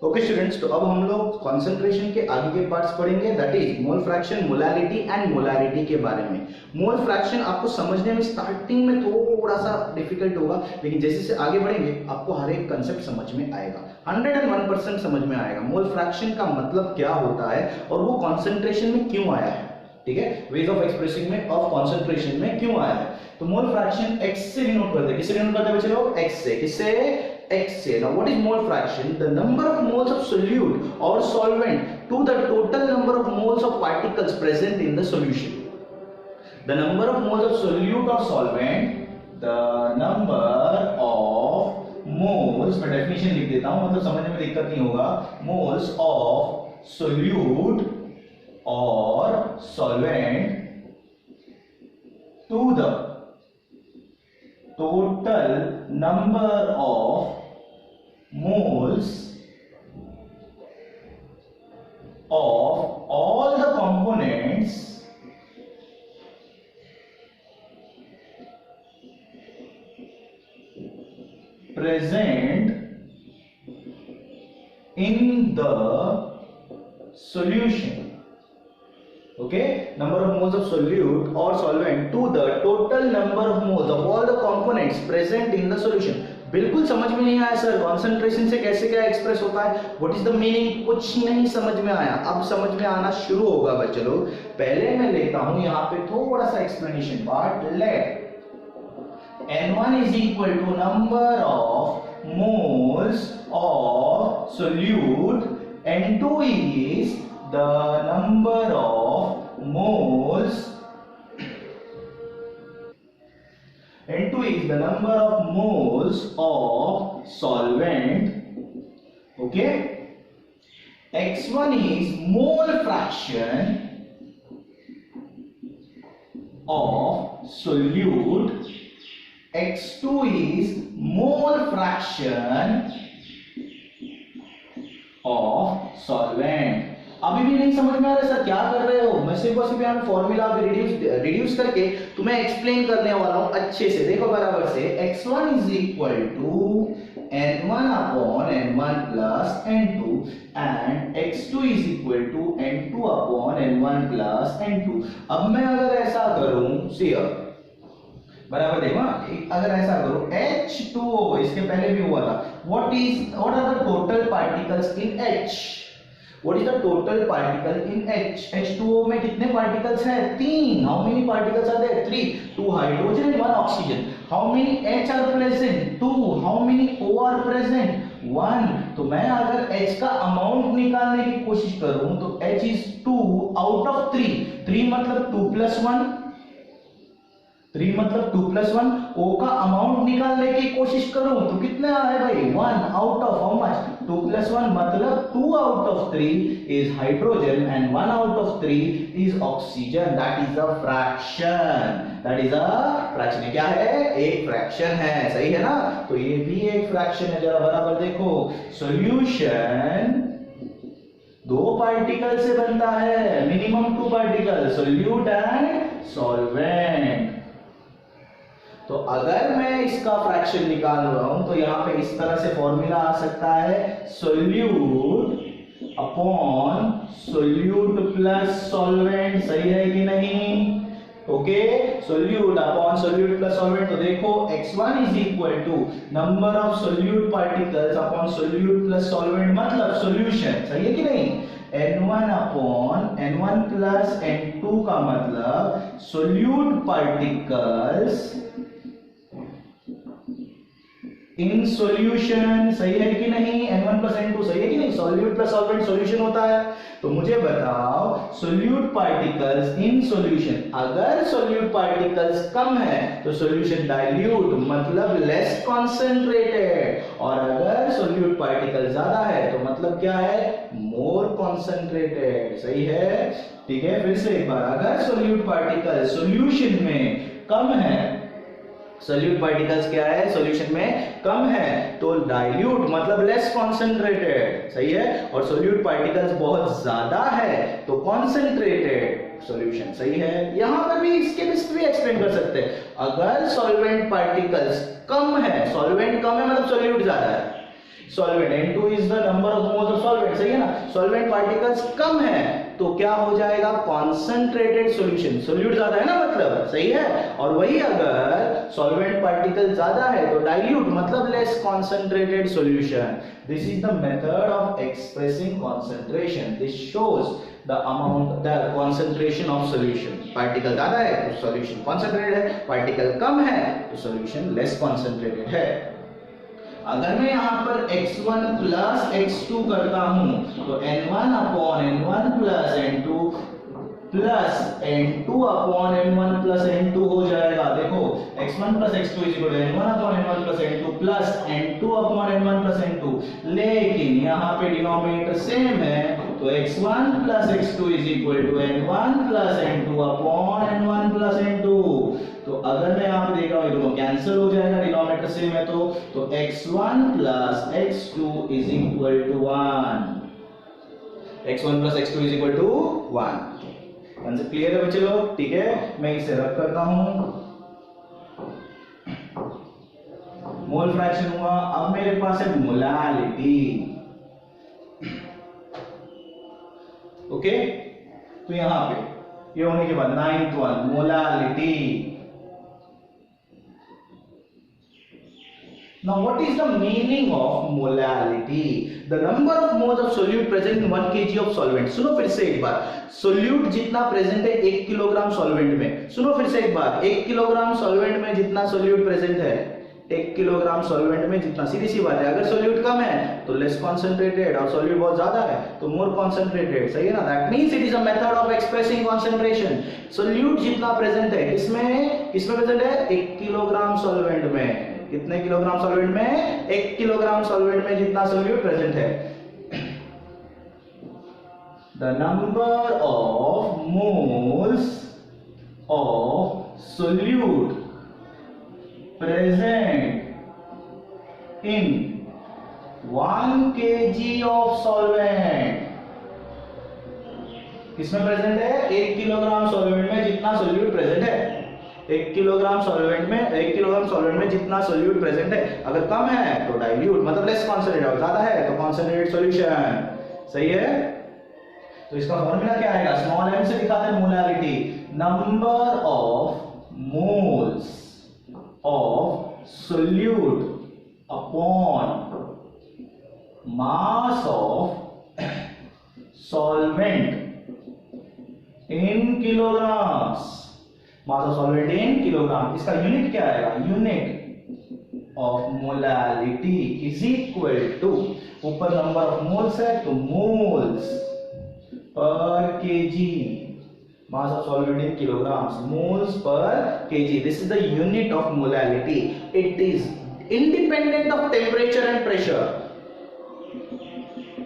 Okay students, तो अब हम लोग कॉन्सेंट्रेशन के आगे के पार्ट्स पढ़ेंगे, that is mole fraction, molality and molarity के बारे में। मोल फ्रैक्शन आपको समझने में स्टार्टिंग में थोड़ा सा डिफिकल्ट होगा, लेकिन जैसे जैसे आगे बढ़ेंगे आपको हर एक कंसेप्ट समझ में आएगा, 101% समझ में आएगा। मोल फ्रैक्शन का मतलब क्या होता है और वो कॉन्सेंट्रेशन में क्यों आया है, ठीक है, वेज ऑफ एक्सप्रेसिंग में ऑफ कॉन्सेंट्रेशन में क्यों आया है। तो मोल फ्रैक्शन x से डिनोट करते हैं, किससे डिनोट करते हैं बच्चे लोग, x से, किससे, x से। Now what is mole fraction? The number of moles of solute or solvent to the total number of moles of particles present in the solution. The number of moles of solute or solvent, the number of moles, मैं definition लिख देता हूं, मतलब समझने में दिक्कत नहीं होगा, moles of solute or solvent to the total number of moles of all the components present in the solution. Okay, number of moles of solute or solvent to the total number of moles of all the components present in the solution. बिल्कुल समझ में नहीं आया sir, concentration से कैसे क्या express होता है, व्हाट इज द मीनिंग, कुछ नहीं समझ में आया। अब समझ में आना शुरू होगा बच्चे लोग। पहले मैं लेता हूं यहाँ पे थोड़ा सा explanation part. Let n1 is equal to number of moles of solute, n2 is the number of moles, n2 is the number of moles of solvent, okay, x1 is mole fraction of solute, x2 is mole fraction of solvent। अभी भी नहीं समझ में आ रहा sir क्या कर रहे हो, मैं सिर्फ और सिर्फ यहाँ फॉर्मूला रिड्यूस करके तुम्हें एक्सप्लेन करने वाला हूँ अच्छे से। देखो बराबर से x1 is equal to n1 upon n1 plus n2 and x2 is equal to n2 upon n1 plus n2। अब मैं अगर ऐसा करूं, बराबर देखो, अगर ऐसा करो H2O, इसके पहले भी हुआ था, what are the total particles in H? What is the total particle in H? H2O में कितने particles हैं? 3. How many particles are there? 3. 2 hydrogen and 1 oxygen. How many H are present? 2. How many O are present? 1. तो मैं अगर H का amount निकालने की कोशिश करूं तो H is 2 out of 3. 3 मतलब 2 plus 1, 3 मतलब 2 plus 1, O का अमाउंट निकालने की कोशिश करूं तो कितना है भाई, 1 out of how much, 2 plus 1 मतलब 2 out of 3 is hydrogen and 1 out of 3 is oxygen, that is a fraction, that is a fraction। क्या है, एक फ्रैक्शन है, सही है ना, तो ये भी एक फ्रैक्शन है। जरा बराबर देखो, सॉल्यूशन 2 पार्टिकल से बनता है, minimum 2 particle, solute and solvent. तो अगर मैं इसका फ्रैक्शन निकाल रहा हूं तो यहां पे इस तरह से फॉर्मूला आ सकता है, solute upon solute plus solvent, सही है कि नहीं, okay, solute upon solute plus solvent. तो देखो x1 is equal to number of solute particles upon solute plus solvent मतलब सॉल्यूशन, सही है कि नहीं, n1 upon n1 plus n2 का मतलब सोल्यूट पार्टिकल्स इन सॉल्यूशन, सही है कि नहीं, n1 प्लस n2, सही है कि नहीं, सॉल्यूट प्लस सॉल्वेंट सॉल्यूशन होता है। तो मुझे बताओ सोल्यूट पार्टिकल्स इन सॉल्यूशन, अगर सोल्यूट पार्टिकल्स कम है तो सॉल्यूशन डाइल्यूट मतलब लेस कॉन्सेंट्रेटेड, और अगर सोल्यूट पार्टिकल ज्यादा है तो मतलब क्या है, मोर कॉन्सेंट्रेटेड, सही है, ठीक है। फिर से एक बार, अगर सोल्यूट पार्टिकल सॉल्यूशन में कम है, सोल्यूट पार्टिकल्स क्या है, सॉल्यूशन में कम है, तो डाइल्यूट मतलब लेस कॉन्सेंट्रेटेड, सही है, और सोल्यूट पार्टिकल्स बहुत ज्यादा है तो कॉन्सेंट्रेटेड सॉल्यूशन, सही है। यहां पर भी इसके भी एक्सप्लेन कर सकते हैं, अगर सॉल्वेंट पार्टिकल्स कम है, सॉल्वेंट कम है मतलब सोल्यूट ज्यादा है, solvent n2 is the number of moles of solvent, सही है ना, सॉल्वेंट पार्टिकल्स कम है तो क्या हो जाएगा, कॉन्सेंट्रेटेड सॉल्यूशन, सोल्यूट ज्यादा है ना मतलब, सही है। और वही अगर सॉल्वेंट पार्टिकल ज्यादा है तो डाइल्यूट मतलब less concentrated solution. This is the method of expressing concentration, this shows the amount, the concentration of solution. Particle ज्यादा है तो सॉल्यूशन कॉन्सेंट्रेटेड है, पार्टिकल कम है तो सॉल्यूशन लेस कॉन्सेंट्रेटेड है। अगर मैं यहाँ पर x1 प्लस x2 करता हूं तो n1 upon n1 plus n2 plus n2 upon n1 plus n2 हो जाएगा। देखो x1 plus x2 is equal to n1 upon n1 plus n2 plus n2 upon n1 plus n2, लेकिन यहाँ पे denominator same है तो x1 plus x2 is equal to n1 plus n2 upon n1 plus n2। तो अगर मैं यहाँ पे देख रहा हूँ दोनों कैंसिल हो जाएगा, डिनोमिनेटर सेम है तो x1 plus x2 is equal to 1, x1 plus x2 is equal to 1। Answer clear है बच्चे लोग, ठीक है। मैं इसे रख करता हूं, मोल फ्रैक्शन हुआ। अब मेरे पास है मोलालिटी, ओके। तो यहां पे ये होने के बाद 9th one molality. Now what is the meaning of molality? The number of moles of solute present in 1 kg of solvent। सुनो फिर से एक बार, सोल्यूट जितना प्रेजेंट है 1 किलोग्राम सॉल्वेंट में, सुनो फिर से एक बार, 1 किलोग्राम सॉल्वेंट में जितना सोल्यूट प्रेजेंट है, 1 किलोग्राम सॉल्वेंट में जितना, सीधी सी बात है, अगर सोल्यूट कम है तो लेस कॉन्सेंट्रेटेड और सोल्यूट बहुत ज्यादा है तो मोर कॉन्सेंट्रेटेड, सही है ना। That means it is a method of expressing concentration. Solute जितना प्रेजेंट है किसमें प्रेजेंट है, 1 किलोग्राम सॉल्वेंट में। कितने किलोग्राम सॉल्वेंट में, 1 किलोग्राम सॉल्वेंट में जितना सोल्यूट प्रेजेंट है। The number of moles of solute present in 1 kg of solvent, किसमें प्रेजेंट है, 1 किलोग्राम सॉल्वेंट में जितना सोल्यूट प्रेजेंट है, 1 किलोग्राम सॉल्वेंट में जितना सोल्यूट प्रेजेंट है। अगर कम है तो डाइल्यूट मतलब लेस कॉन्सेंट्रेटेड, और ज्यादा है तो कॉन्सेंट्रेटेड सॉल्यूशन, सही है। तो इसका फॉर्मूला क्या आएगा, स्मॉल m से दिखाते हैं molality, number of moles of solute upon mass of solvent in kilograms, mass of solvent in kilogram। इसका यूनिट क्या आएगा, unit of molality is equal to, ऊपर नंबर ऑफ मोल्स है तो मोल्स पर KG, mass of solvent in kilograms, moles per kg, this is the unit of molality। it is independent of temperature and pressure,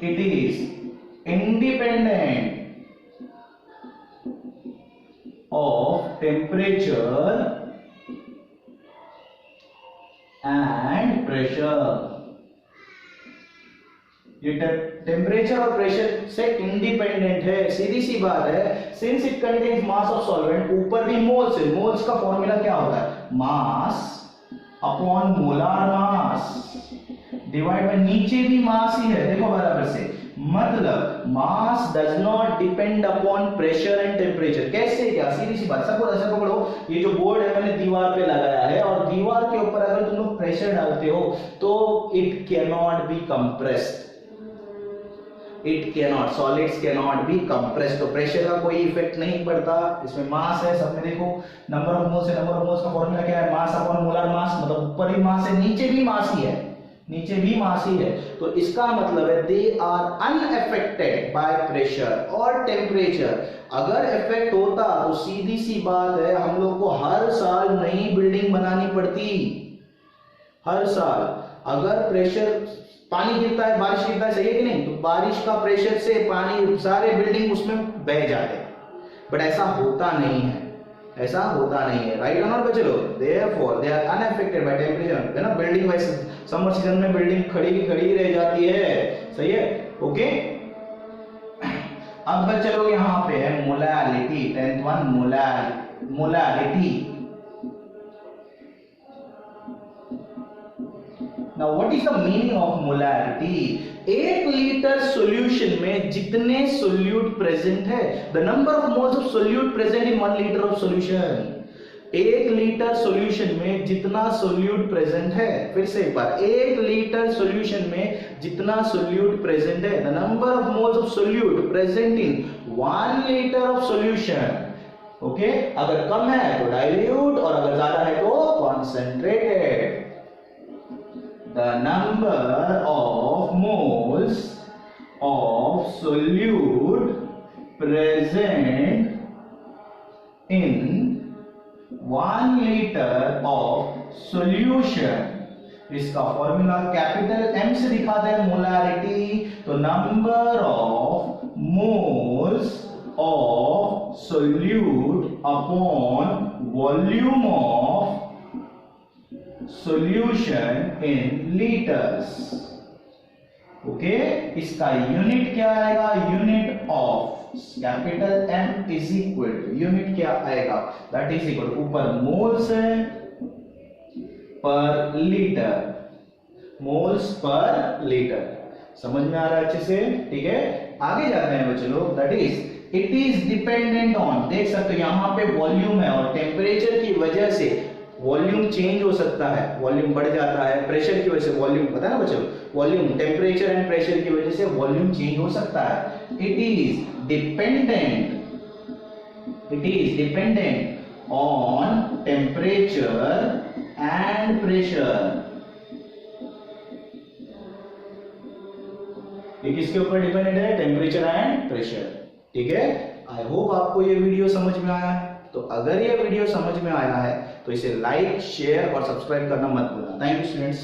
it is independent of temperature and pressure। ये temperature और pressure से independent है, सीधी सी बात है। Since it contains mass of solvent, ऊपर भी moles है, moles का फॉर्मूला क्या होता है, mass upon molar mass divide by, नीचे भी मास ही है, देखो बराबर से, मतलब mass does not depend upon pressure and temperature. कैसे, क्या, सीधी सी बात, सपोज ऐसे पकड़ो, ये जो बोर्ड है मैंने दीवार पे लगाया है और दीवार के ऊपर अगर तुम लोग प्रेशर डालते हो तो it can not be compressed, it cannot, solids cannot be compressed. तो प्रेशर का कोई इफेक्ट नहीं पड़ता, इसमें मास है, सब में देखो नंबर ऑफ मोल्स है, नंबर ऑफ मोल्स का फॉर्मूला क्या है, मास अपॉन मोलर मास, मतलब ऊपर भी मास है नीचे भी मास ही है, नीचे भी मास ही है। तो इसका मतलब है they are unaffected by pressure और टेम्परेचर। अगर इफेक्ट होता तो सीधी सी बात है हम लोग को हर साल नई बिल्डिंग बनानी पड़ती, हर साल। अगर प्रेशर, पानी गिरता है, बारिश गिरता है, सही है कि नहीं, तो बारिश का प्रेशर से पानी सारे बिल्डिंग उसमें बह जाते हैं, बट ऐसा होता नहीं है, ऐसा होता नहीं है, राइट और नॉट बच्चे लोग। Therefore they are unaffected by temperature, है ना। बिल्डिंग वैसे समर सीजन में बिल्डिंग खड़ी की खड़ी रह जाती है, सही है, ओके। अब बच्चे लोग यहाँ पे है molality, 10th one molality. Now what is the meaning of molarity? 1 litre solution में जितने सोल्यूट प्रेजेंट है, the number of moles of solute present in 1 litre of solution. 1 litre solution में जितना सोल्यूट प्रेजेंट है, फिर से एक बार, 1 लीटर सॉल्यूशन में जितना सोल्यूट प्रेजेंट है, the number of moles of solute present in 1 litre of solution. Okay, अगर कम है तो डाइल्यूट और अगर ज्यादा है तो concentrated. The number of moles of solute present in 1 litre of solution, इसका फॉर्मूला कैपिटल M से दिखाते हैं मोलारिटी, तो number of moles of solute upon volume of solution in litres. Okay, इसका यूनिट क्या आएगा, unit of capital M is equal to, unit क्या आएगा, दैट इज इक्वल टू, ऊपर मोल्स है पर लीटर, मोल्स पर लीटर। समझ में आ रहा है अच्छे से? ठीक है, आगे जाते हैं बच्चे लोग। That is it is dependent on, देख सकते हो यहां पे वॉल्यूम है और टेम्परेचर की वजह से वॉल्यूम चेंज हो सकता है, वॉल्यूम बढ़ जाता है, प्रेशर की वजह से वॉल्यूम, पता है ना बच्चों, वॉल्यूम टेम्परेचर एंड प्रेशर की वजह से वॉल्यूम चेंज हो सकता है। It is dependent on temperature and pressure. ये किसके ऊपर डिपेंडेंट है, टेम्परेचर एंड प्रेशर। ठीक है, आई होप आपको ये वीडियो समझ में आया है। तो अगर ये वीडियो समझ में आया है तो इसे लाइक, शेयर और सब्सक्राइब करना मत भूलना। Thank you students.